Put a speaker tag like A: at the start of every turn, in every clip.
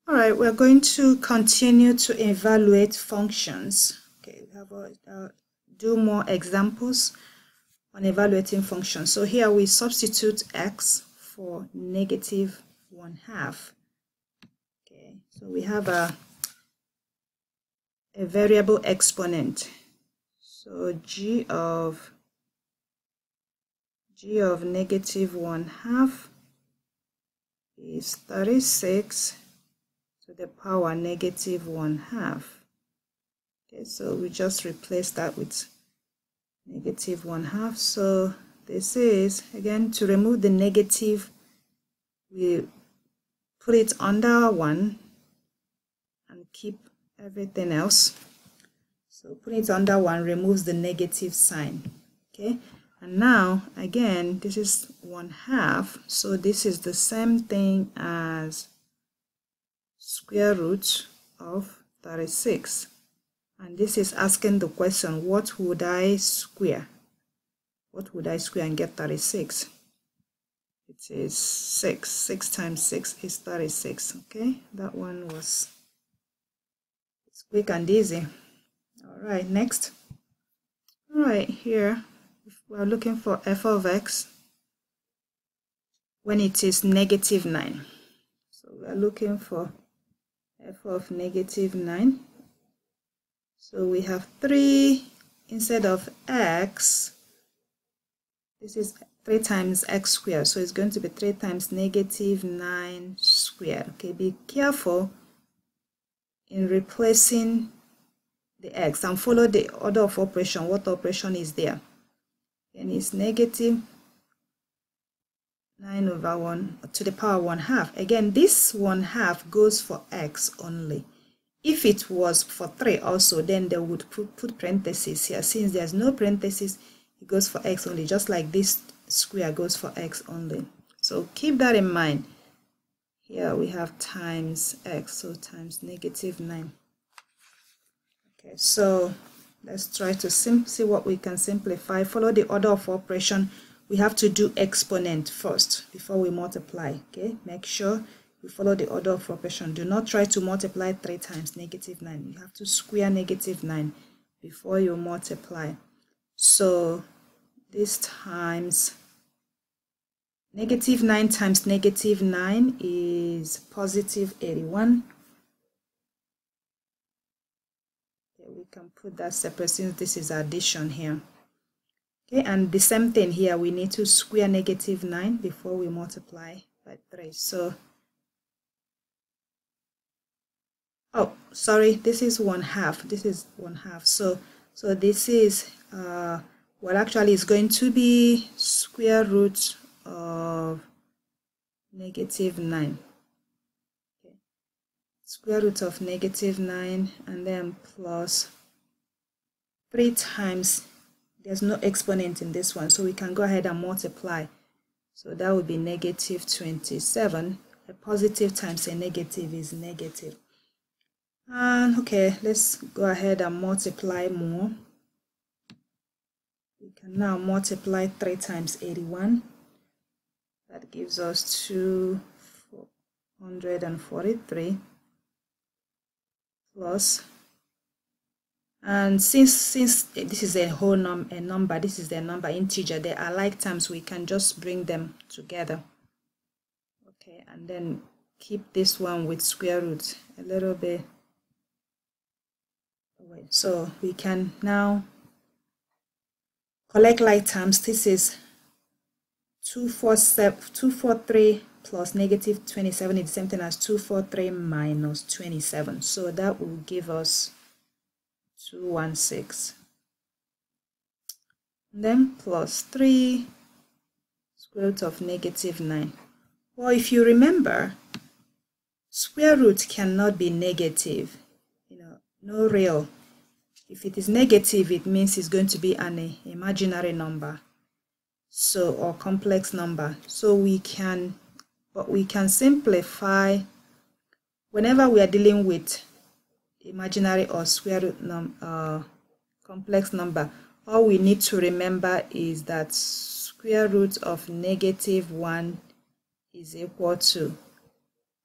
A: All right, we're going to continue to evaluate functions. Okay, we have do more examples on evaluating functions. So here we substitute x for -1/2. Okay, so we have a variable exponent. So g of -1/2 is 36 to the power -1/2. Okay, so we just replace that with -1/2. So this is, again, to remove the negative, we put it under 1 and keep everything else. So putting it under 1 removes the negative sign. Okay, and now again, this is 1/2, so this is the same thing as square root of 36. And this is asking the question, what would I square? What would I square and get 36? It is 6. 6 times 6 is 36. Okay, that one was quick and easy. All right, next. All right, here we're looking for f of x when it is -9. So we're looking for f of -9. So we have 3 instead of x. This is 3 times x squared, so it's going to be 3 times -9 squared. Okay, be careful in replacing the x and follow the order of operation. What operation is there? And it's -9/1 to the power 1/2. Again, this 1/2 goes for x only. If it was for 3 also, then they would put parentheses here. Since there's no parentheses, it goes for x only, just like this square goes for x only. So keep that in mind. Here we have times x, so times -9. Okay, so let's try to see what we can simplify. Follow the order of operation. We have to do exponent first before we multiply. Okay, make sure you follow the order of operation. Do not try to multiply 3 times -9. You have to square -9 before you multiply. So this times -9 times -9 is +81. Okay, we can put that separate since this is addition here. Okay, and the same thing here, we need to square -9 before we multiply by 3. So, oh, sorry, this is 1/2. This is 1/2. So this is, well, actually it's going to be square root of -9. Okay. Square root of -9 and then plus 3 times, there's no exponent in this one, so we can go ahead and multiply. So that would be -27. A positive times a negative is negative. And okay, let's go ahead and multiply more. We can now multiply 3 times 81. That gives us 243 plus, and since this is a whole number, this is the number integer, they are like terms, we can just bring them together. Okay, and then keep this one with square root a little bit away. So we can now collect like terms. This is 243 plus -27 is the same thing as 243 minus 27. So that will give us 216. And then plus 3 square root of -9. Well, if you remember, square root cannot be negative. No real. If it is negative, it means it's going to be an imaginary number, so, or complex number. So we can simplify whenever we are dealing with imaginary or square root complex number. All we need to remember is that square root of -1 is equal to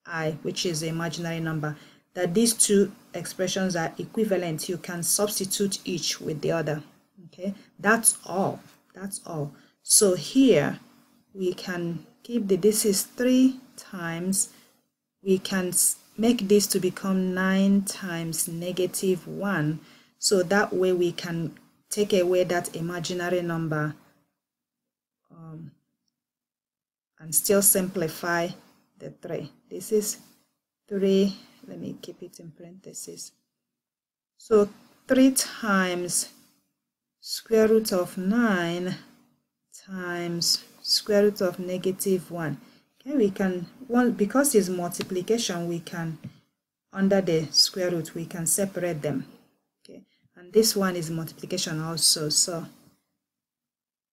A: I, which is the imaginary number, that these two expressions are equivalent. You can substitute each with the other. Okay, that's all. That's all. So here we can keep this is 3 times, we can make this to become 9 times -1. So that way we can take away that imaginary number and still simplify the 3. This is 3, let me keep it in parentheses. So 3 times square root of 9 times square root of -1. Okay, we can, because it's multiplication, we can, under the square root, we can separate them. Okay, and this one is multiplication also, so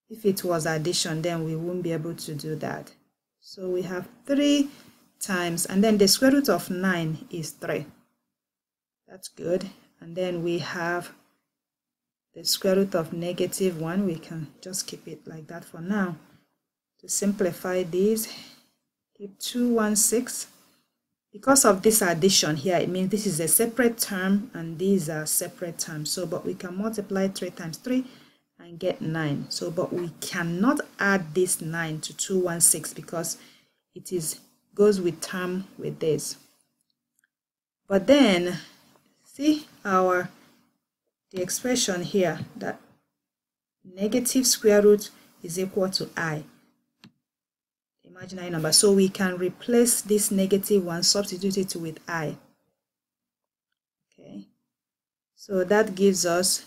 A: if it was addition, then we won't be able to do that. So we have 3 times, and then the square root of 9 is 3. That's good. And then we have the square root of -1. We can just keep it like that for now. To simplify these, keep 216. Because of this addition here, it means this is a separate term and these are separate terms. So, but we can multiply 3 times 3 and get 9. So, but we cannot add this 9 to 216 because it goes with term with this. But then, see the expression here, that negative square root is equal to I, imaginary number. So we can replace this -1, substitute it with I. Okay, so that gives us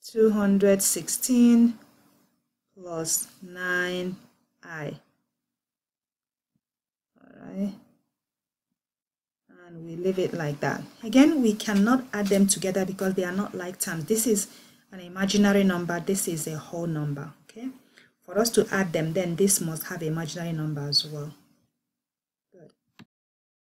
A: 216 plus 9i. Alright, and we leave it like that. Again, we cannot add them together because they are not like terms. This is an imaginary number, this is a whole number. Okay, for us to add them, then this must have an imaginary number as well.